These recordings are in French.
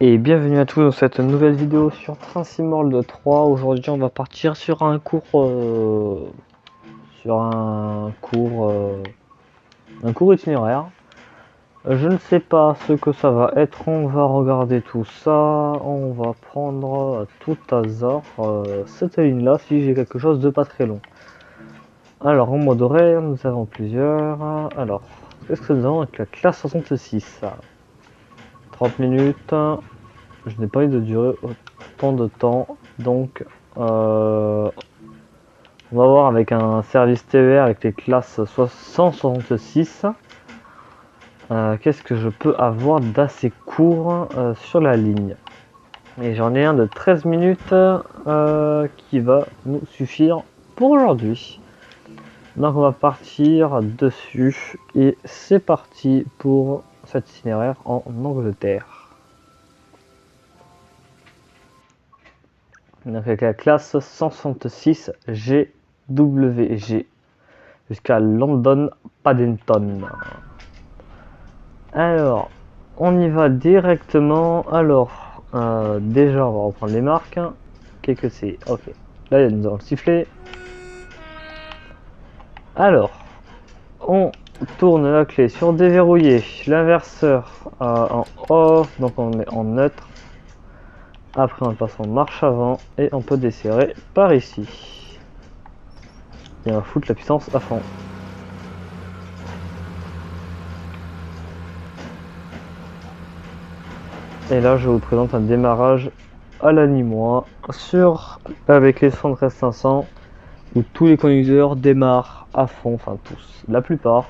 Et bienvenue à tous dans cette nouvelle vidéo sur Train Sim World 3. Aujourd'hui on va partir sur un cours itinéraire. Je ne sais pas ce que ça va être, on va regarder tout ça, on va prendre à tout hasard cette ligne là si j'ai quelque chose de pas très long. Alors en mode horaire nous avons plusieurs. Alors qu'est-ce que nous avons avec la classe 66? 30 minutes. Je n'ai pas envie de durer autant de temps, donc on va voir avec un service TER avec les classes 166 qu'est-ce que je peux avoir d'assez court sur la ligne. Et j'en ai un de 13 minutes qui va nous suffire pour aujourd'hui. Donc on va partir dessus et c'est parti pour cet itinéraire en Angleterre. Donc avec la classe 166 GWG jusqu'à London Paddington. Alors, on y va directement. Alors, déjà, on va reprendre les marques. Qu'est-ce que c'est? Ok. Là, nous avons le sifflet. Alors, on tourne la clé sur déverrouiller. L'inverseur en off, donc on est en neutre. Après, on passe en marche avant et on peut desserrer par ici. Et on va foutre la puissance à fond. Et là, je vous présente un démarrage à l'animois avec les 113 500 où tous les conducteurs démarrent à fond, enfin tous, la plupart.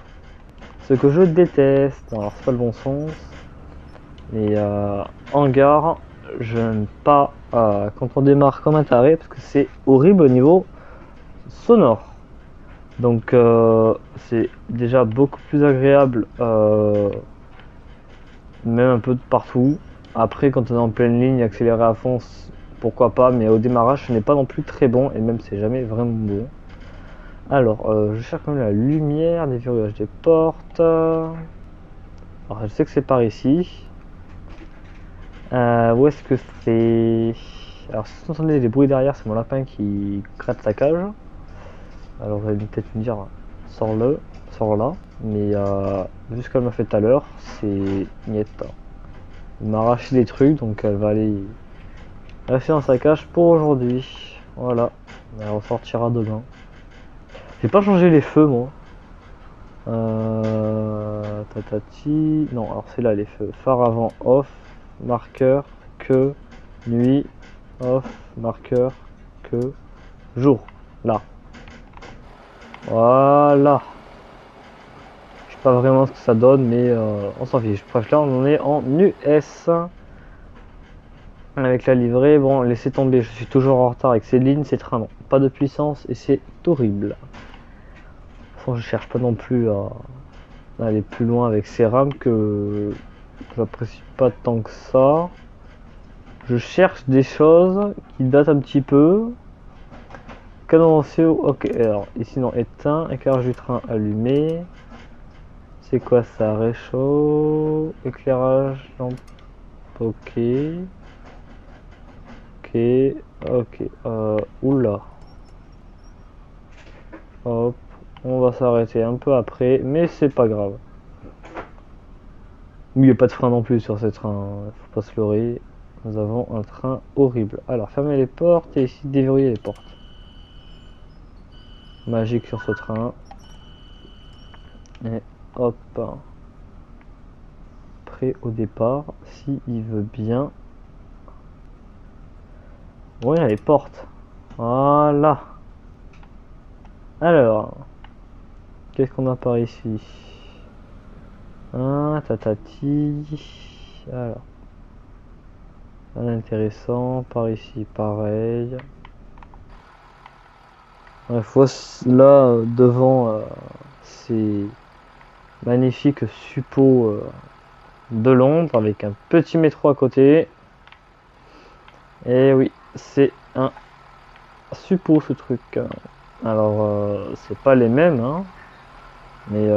Ce que je déteste, alors c'est pas le bon sens, mais en gare, je n'aime pas quand on démarre comme un taré parce que c'est horrible au niveau sonore. Donc c'est déjà beaucoup plus agréable, même un peu de partout. Après, quand on est en pleine ligne, accélérer à fond, pourquoi pas, mais au démarrage, ce n'est pas non plus très bon, et même c'est jamais vraiment bon. Alors, je cherche quand même la lumière, des verrouillages des portes. Alors, je sais que c'est par ici. Où est-ce que c'est? Alors, si vous entendez les bruits derrière, c'est mon lapin qui gratte sa cage. Alors, vous allez peut-être me dire, sors-le, sors là. Mais vu ce qu'elle m'a fait tout à l'heure, c'est niette. Il m'a arraché des trucs, donc elle va aller rester dans sa cage pour aujourd'hui. Voilà, elle ressortira demain. J'ai pas changé les feux, moi. Tatati. Non, alors c'est là les feux. Phare avant off, marqueur, que, nuit, off, marqueur, que, jour. Là. Voilà. Je sais pas vraiment ce que ça donne, mais on s'en fiche. Bref, là on en est en US. Avec la livrée, bon, laissez tomber, je suis toujours en retard avec ces lignes, ces trains, non, pas de puissance et c'est horrible. Enfin, je cherche pas non plus à aller plus loin avec ces rames que j'apprécie pas tant que ça. Je cherche des choses qui datent un petit peu. Canon CO, ok, alors ici non, éteint, éclairage du train allumé. C'est quoi ça? Réchaud, éclairage, lampe, ok. Ok, oula. Hop, on va s'arrêter un peu après, mais c'est pas grave. Il n'y a pas de frein non plus sur ce train, faut pas se leurrer. Nous avons un train horrible. Alors, fermez les portes et ici déverrouiller les portes. Magique sur ce train. Et hop. Prêt au départ, si il veut bien. Oui, les portes. Voilà. Alors, qu'est-ce qu'on a par ici? Un tatati. Alors, un intéressant. Par ici, pareil. Bref, là devant ces magnifiques suppôts de Londres avec un petit métro à côté. Et oui, c'est un suppôt ce truc. Alors, c'est pas les mêmes, hein, mais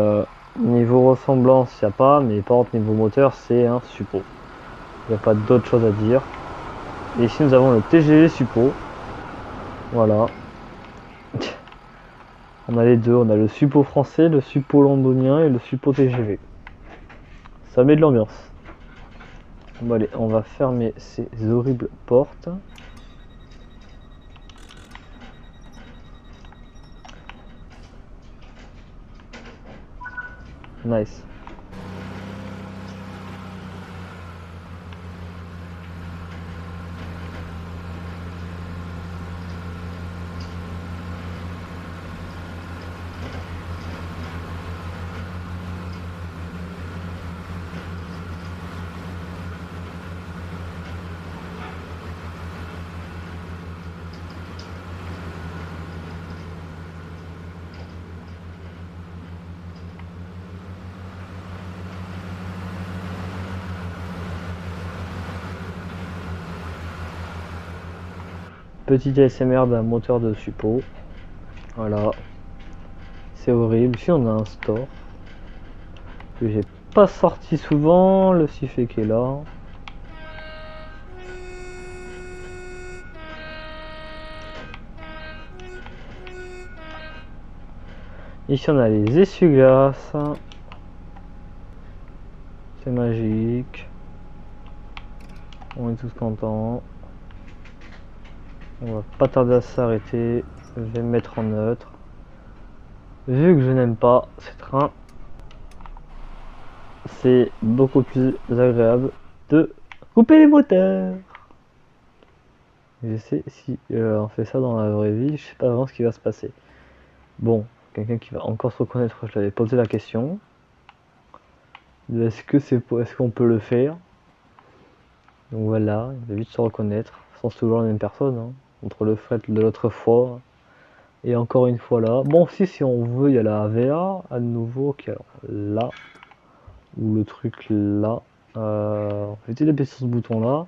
niveau ressemblance, il n'y a pas, mais par contre, niveau moteur, c'est un suppôt. Il n'y a pas d'autre chose à dire. Et ici nous avons le TGV Suppo. Voilà. On a les deux, on a le Suppo français, le Suppo londonien et le Suppo TGV. Ça met de l'ambiance. Bon allez, on va fermer ces horribles portes. Nice. Petit ASMR d'un moteur de Suppo. Voilà. C'est horrible. Ici on a un store que j'ai pas sorti souvent. Le sifflet qui est là. Ici on a les essuie-glaces. C'est magique. On est tous contents. On va pas tarder à s'arrêter. Je vais me mettre en neutre. Vu que je n'aime pas ces trains, c'est beaucoup plus agréable de couper les moteurs. Je sais si on fait ça dans la vraie vie, je sais pas vraiment ce qui va se passer. Bon, quelqu'un qui va encore se reconnaître, je l'avais posé la question. Est-ce qu'on peut le faire? Donc voilà, il va vite se reconnaître. Sans toujours la même personne, hein, entre le fait de l'autre fois et encore une fois là. Bon, si on veut, il y a la VA à nouveau qui est là, ou le truc là. On va essayer d'appuyer sur ce bouton là.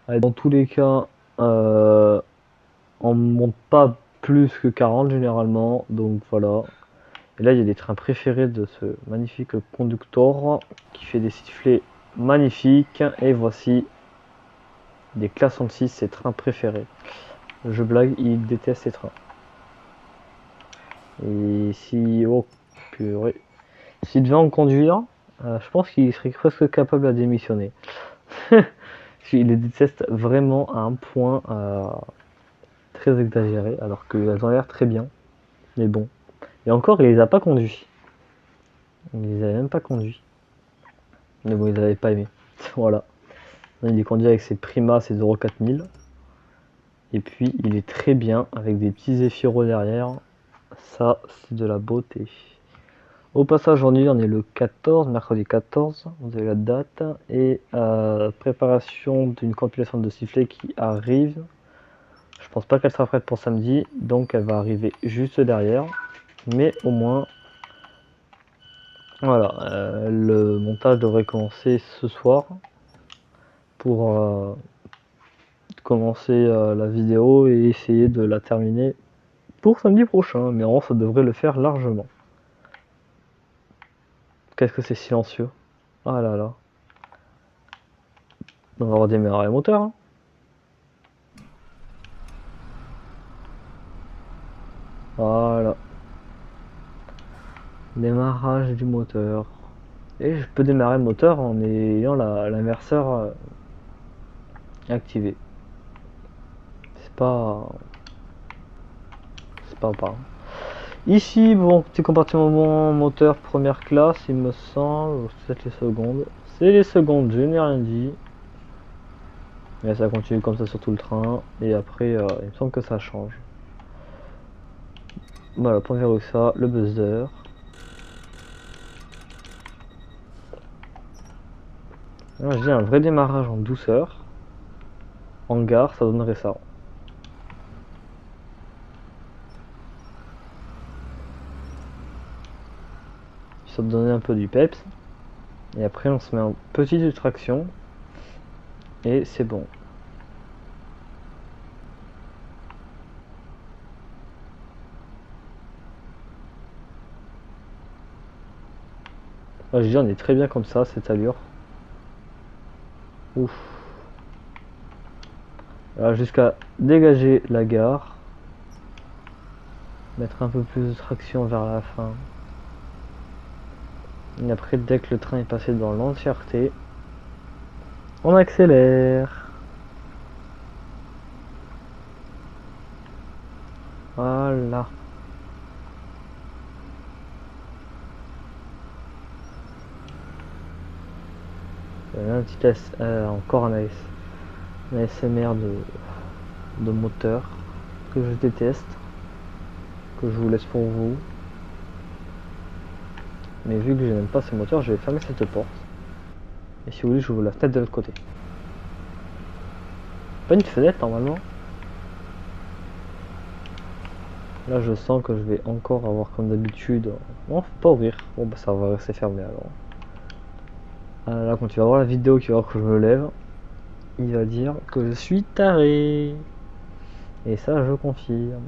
Allez, dans tous les cas, on monte pas plus que 40 généralement, donc voilà. Et là, il y a des trains préférés de ce magnifique conducteur qui fait des sifflets magnifiques. Et voici des classes 6, ses trains préférés. Je blague, il déteste ces trains. Et si, oh purée, s'il devait en conduire, je pense qu'il serait presque capable à démissionner. Il les déteste vraiment à un point très exagéré, alors qu'elles ont l'air très bien. Mais bon. Et encore, il les a pas conduits. Il les avait même pas conduits. Mais bon, ils n'avaient pas aimé. Voilà. Il est conduit avec ses Prima, ses Euro 4000. Et puis, il est très bien avec des petits Zefiro derrière. Ça, c'est de la beauté. Au passage, aujourd'hui, on est le 14, mercredi 14. Vous avez la date. Et préparation d'une compilation de sifflets qui arrive. Je pense pas qu'elle sera prête pour samedi. Donc, elle va arriver juste derrière. Mais au moins, voilà. Le montage devrait commencer ce soir. Pour commencer la vidéo et essayer de la terminer pour samedi prochain, mais en vrai ça devrait le faire largement. Qu'est-ce que c'est silencieux? Ah là là. On va redémarrer le moteur. Hein. Voilà. Démarrage du moteur. Et je peux démarrer le moteur en ayant l'inverseur activé. C'est pas pas. Ici, bon, petit compartiment moteur première classe, il me semble. C'est peut-être les secondes. C'est les secondes, je n'ai rien dit. Mais ça continue comme ça sur tout le train. Et après, il me semble que ça change. Voilà, pour faire ça, le buzzer. Là, j'ai un vrai démarrage en douceur. En gare, ça donnerait ça. Ça donner un peu du peps. Et après, on se met en petite traction. Et c'est bon. Là, je dis, on est très bien comme ça, cette allure. Ouf. Alors jusqu'à dégager la gare. Mettre un peu plus de traction vers la fin. Et après, dès que le train est passé dans l'entièreté, on accélère. Voilà. Un petit encore un ASMR de moteur que je déteste, que je vous laisse pour vous. Mais vu que je n'aime pas ces moteurs, je vais fermer cette porte. Et si vous voulez, j'ouvre la fenêtre de l'autre côté. Pas une fenêtre normalement. Là, je sens que je vais encore avoir comme d'habitude. Non, faut pas ouvrir. Bon, bah ça va rester fermé alors. Là, quand tu vas voir la vidéo, qui va voir que je me lève, il va dire que je suis taré. Et ça, je confirme.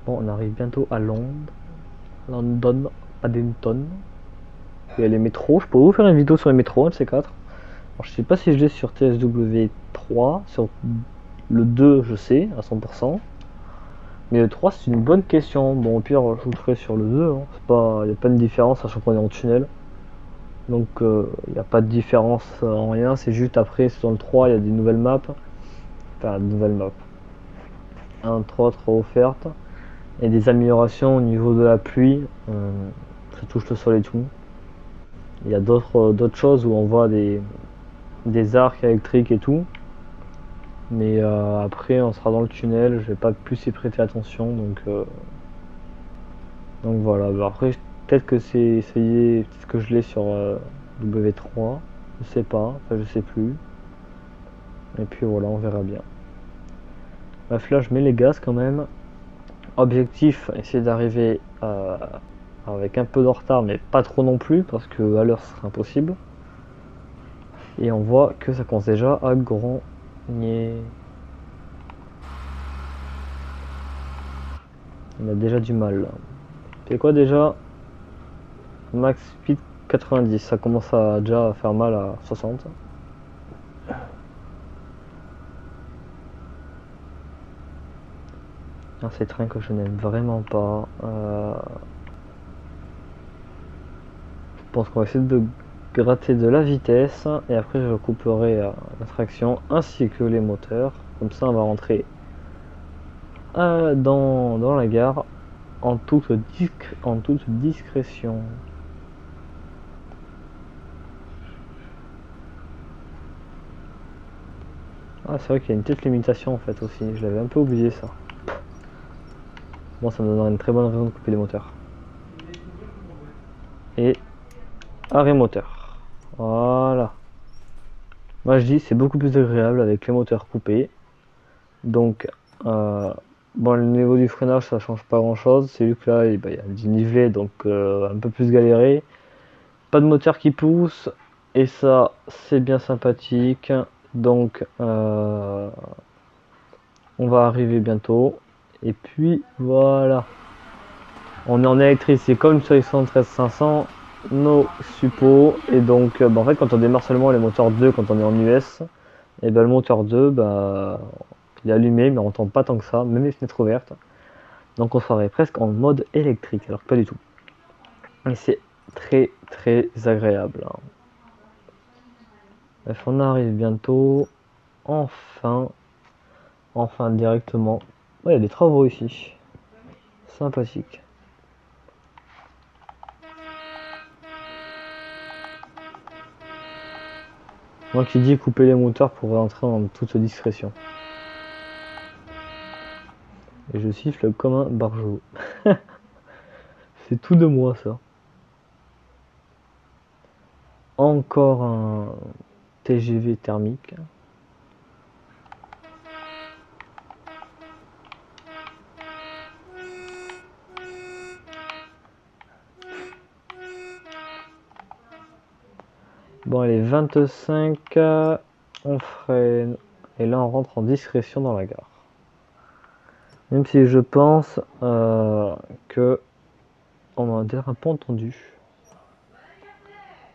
Bon, on arrive bientôt à Londres. London, Paddington. Il y a les métros. Je pourrais vous faire une vidéo sur les métros, un de ces quatre. Alors, je sais pas si je l'ai sur TSW 3. Sur le 2, je sais, à 100%. Mais le 3, c'est une bonne question. Bon, au pire, je vous le ferai sur le 2. Hein. Il n'y a pas de différence à chaque fois qu'on est en tunnel. Donc, il n'y a pas de différence en rien. C'est juste après, sur le 3, il y a des nouvelles maps. Enfin, de nouvelles maps. 1, 3 offertes. Et des améliorations au niveau de la pluie. Ça touche le sol et tout. Il y a d'autres choses où on voit des arcs électriques et tout. Mais après, on sera dans le tunnel. Je vais pas plus y prêter attention. Donc voilà. Bah après, peut-être que peut-être que je l'ai sur W3. Je sais pas. Enfin, je sais plus. Et puis voilà, on verra bien. Bref, là, je mets les gaz quand même. Objectif, essayer d'arriver avec un peu de retard, mais pas trop non plus, parce que à l'heure, ce serait impossible. Et on voit que ça commence déjà à grogner. On a déjà du mal. C'est quoi déjà? Max speed 90, ça commence déjà à faire mal à 60. Ces trains que je n'aime vraiment pas. Je pense qu'on va essayer de gratter de la vitesse et après je couperai la traction ainsi que les moteurs. Comme ça on va rentrer dans la gare en toute discrétion. Ah, c'est vrai qu'il y a une petite limitation en fait aussi, je l'avais un peu oublié ça. Bon, ça me donnera une très bonne raison de couper les moteurs. Et arrêt moteur. Voilà. Moi je dis c'est beaucoup plus agréable avec les moteurs coupés. Donc bon, le niveau du freinage ça change pas grand chose. C'est juste que là il y a du nivelet donc un peu plus galéré. Pas de moteur qui pousse. Et ça c'est bien sympathique. Donc on va arriver bientôt. Et puis voilà. On est en électrique, c'est comme sur les 113-500, nos suppos. Et donc en fait quand on démarre seulement les moteurs 2 quand on est en US, et ben le moteur 2 il est allumé mais on n'entend pas tant que ça, même les fenêtres ouvertes. Donc on serait presque en mode électrique, alors que pas du tout. Et c'est très très agréable. Bref, on arrive bientôt. Enfin directement. Ouais, il y a des travaux ici. Sympathique. Moi qui dis couper les moteurs pour rentrer en toute discrétion. Et je siffle comme un barjot. C'est tout de moi ça. Encore un TGV thermique. Bon, elle est 25, on freine. Et là, on rentre en discrétion dans la gare. Même si je pense que on a un peu entendu.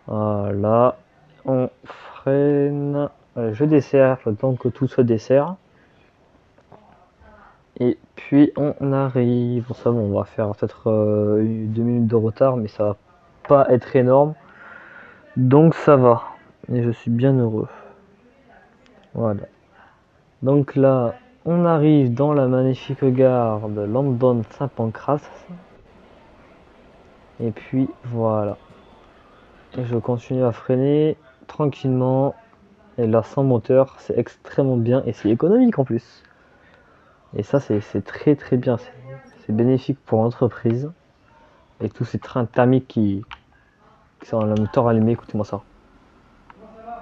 Voilà, on freine. Je desserre le temps que tout se dessert. Et puis on arrive. Bon, ça, bon, on va faire peut-être 2 minutes de retard, mais ça va pas être énorme. Donc ça va. Et je suis bien heureux. Voilà. Donc là, on arrive dans la magnifique gare de London-Saint-Pancras. Et puis voilà. Et je continue à freiner tranquillement. Et là, sans moteur, c'est extrêmement bien et c'est économique en plus. Et ça, c'est très très bien. C'est bénéfique pour l'entreprise. Et tous ces trains thermiques qui sont le moteur allumé, écoutez-moi ça.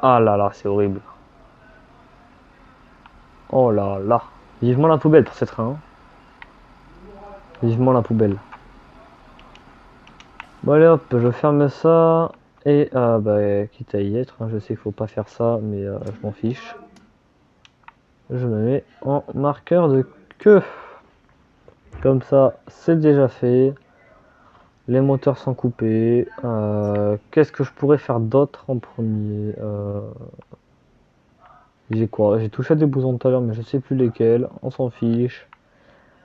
Ah là là, c'est horrible. Oh là là. Vivement la poubelle pour ces trains. Hein. Vivement la poubelle. Bon allez hop, je ferme ça. Et bah, quitte à y être, hein, je sais qu'il faut pas faire ça, mais je m'en fiche. Je me mets en marqueur de queue. Comme ça, c'est déjà fait. Les moteurs sont coupés. Qu'est-ce que je pourrais faire d'autre en premier J'ai quoi? J'ai touché à des boutons tout à l'heure, mais je sais plus lesquels. On s'en fiche.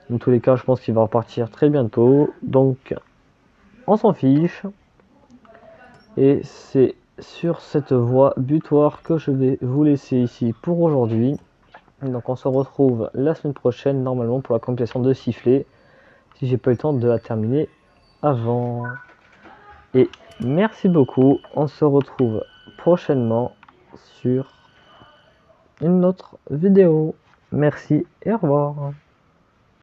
Dans tous les cas, je pense qu'il va repartir très bientôt. Donc, on s'en fiche. Et c'est sur cette voie butoir que je vais vous laisser ici pour aujourd'hui. Donc, on se retrouve la semaine prochaine, normalement, pour la complétion de sifflet. Si j'ai pas eu le temps de la terminer avant. Et merci beaucoup. On se retrouve prochainement sur une autre vidéo. Merci et au revoir.